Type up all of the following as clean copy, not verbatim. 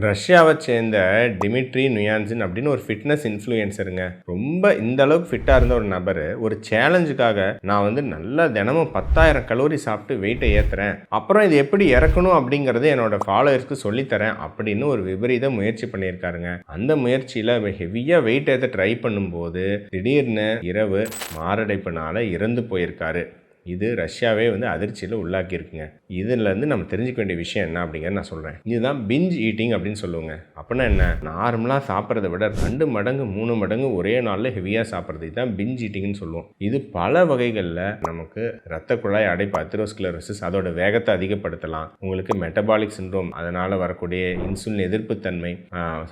ரஷ்யாவை சேர்ந்த டிமிட்ரி நுயான்சின் அப்படின்னு ஒரு ஃபிட்னஸ் இன்ஃப்ளூயன்சருங்க. ரொம்ப இந்த அளவுக்கு ஃபிட்டாக இருந்த ஒரு நபர் ஒரு சேலஞ்சுக்காக நான் வந்து நல்லா தினமும் 10,000 கலோரி சாப்பிட்டு வெயிட்டை ஏற்றுறேன், அப்புறம் இது எப்படி இறக்கணும் அப்படிங்கிறது என்னோட ஃபாலோவர்ஸ்க்கு சொல்லித்தரேன் அப்படின்னு ஒரு விபரீத முயற்சி பண்ணியிருக்காருங்க. அந்த முயற்சியில் ஹெவியாக வெயிட் ஏற்ற ட்ரை பண்ணும்போது திடீர்னு இரவு மாரடைப்புனால இறந்து போயிருக்காரு. இது ரஷ்யாவே வந்து அதிர்ச்சியில் உள்ளாக்கியிருக்குங்க. இதுலேருந்து நம்ம தெரிஞ்சுக்க வேண்டிய விஷயம் என்ன அப்படிங்கிறத நான் சொல்கிறேன். இதுதான் பிஞ்ச் ஈட்டிங் அப்படின்னு சொல்லுவாங்க. அப்படின்னா என்ன? நார்மலாக சாப்பிட்றத விட 2 மடங்கு 3 மடங்கு ஒரே நாளில் ஹெவியாக சாப்பிட்றது, இதுதான் பிஞ்ச் ஈட்டிங்னு சொல்லுவோம். இது பல வகைகளில் நமக்கு இரத்த குழாய் அடைப்பு, அத்தெரோஸ்க்ளரோசிஸ், அதோட வேகத்தை அதிகப்படுத்தலாம். உங்களுக்கு மெட்டபாலிக் சிண்ட்ரோம், அதனால் வரக்கூடிய இன்சுலின் எதிர்ப்புத்தன்மை,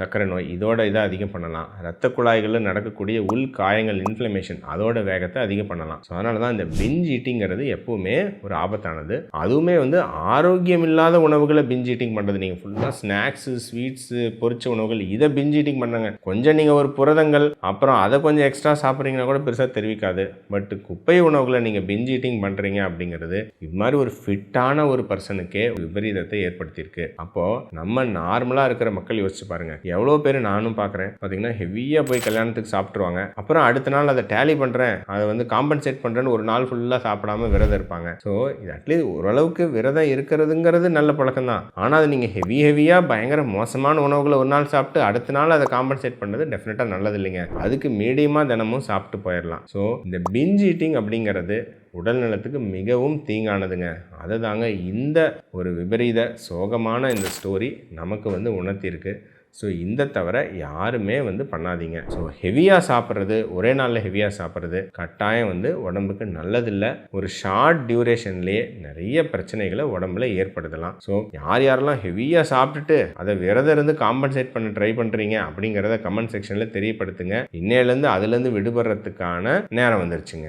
சர்க்கரை நோய், இதோட இதை அதிகம் பண்ணலாம். இரத்த குழாய்களில் நடக்கக்கூடிய உள் காயங்கள், இன்ஃப்ளமேஷன், அதோட வேகத்தை அதிகம் பண்ணலாம். ஸோ அதனால தான் இந்த பிஞ்ச் ஈட்டிங் எப்பவுமே ஒரு ஆபத்தானது. அதுவுமே வந்து ஆரோக்கியம் இல்லாத உணவுகளை பிஞ்ச் ஈட்டிங் பண்றது. நீங்க ஃபுல்லா ஸ்நாக்ஸ், ஸ்வீட்ஸ், பொரிச்ச உணவுகள் இதை பிஞ்ச் ஈட்டிங் பண்ணாங்க. கொஞ்சம் நீங்க ஒரு புரதங்கள் அப்புறம் அதை கொஞ்சம் எக்ஸ்ட்ரா சாப்பிட்றீங்கன்னா கூட பெருசா தெரிவிக்காது. பட் குப்பை உணவுகளை நீங்க பிஞ்ச் ஈட்டிங் பண்றீங்க அப்படிங்கிறது இது மாதிரி ஒரு ஃபிட்டான ஒரு பர்சனுக்கே விபரீதத்தை ஏற்படுத்தியிருக்கு. அப்போ நம்ம நார்மலா இருக்கிற மக்கள் யோசிச்சு பாருங்க. எவ்வளோ பேர் நானும் பார்க்குறேன் பார்த்தீங்கன்னா ஹெவியாக போய் கல்யாணத்துக்கு சாப்பிட்ருவாங்க. அப்புறம் அடுத்த நாள் அதை டேலி பண்ணுறேன், அதை வந்து காம்பன்சேட் பண்ணுறேன்னு ஒரு நாள் ஃபுல்லாக சாப்பிடாம விரதம் இருப்பாங்க. ஸோ இது அட்லீஸ்ட் ஓரளவுக்கு விரதம் இருக்கிறதுங்கிறது நல்ல பழக்கம் தான். ஆனால் அது நீங்கள் ஹெவியாக பயங்கர மோசமான உணவுகளை ஒரு நாள் சாப்பிட்டு அடுத்த நாள் அதை காம்பன்சேட் பண்ணது டெஃபினட்டாக நல்லது இல்லைங்க. அதுக்கு மீடியமாக தினமும் சாப்பிட்டு போயிடலாம். ஸோ இந்த பிஞ்ச் ஈட்டிங் அப்படிங்கிறது உடல் நலத்துக்கு மிகவும் தீங்கானதுங்க. அதை தாங்க இந்த ஒரு விபரீத சோகமான இந்த ஸ்டோரி நமக்கு வந்து உணர்த்தியிருக்கு. ஸோ இந்த தவிர யாருமே வந்து பண்ணாதீங்க. ஸோ ஹெவியாக சாப்பிட்றது, ஒரே நாளில் ஹெவியாக சாப்பிட்றது கட்டாயம் வந்து உடம்புக்கு நல்லதில்லை. ஒரு ஷார்ட் டியூரேஷன்லேயே நிறைய பிரச்சனைகளை உடம்புல ஏற்படுத்தலாம். ஸோ யாரெல்லாம் ஹெவியாக சாப்பிட்டுட்டு அதை விரதம் இருந்து காம்பன்சேட் பண்ண ட்ரை பண்ணுறீங்க அப்படிங்கிறத கமெண்ட் செக்ஷனில் தெரியப்படுத்துங்க. இன்னையிலேருந்து அதுலேருந்து விடுபடுறதுக்கான நேரம் வந்துருச்சுங்க.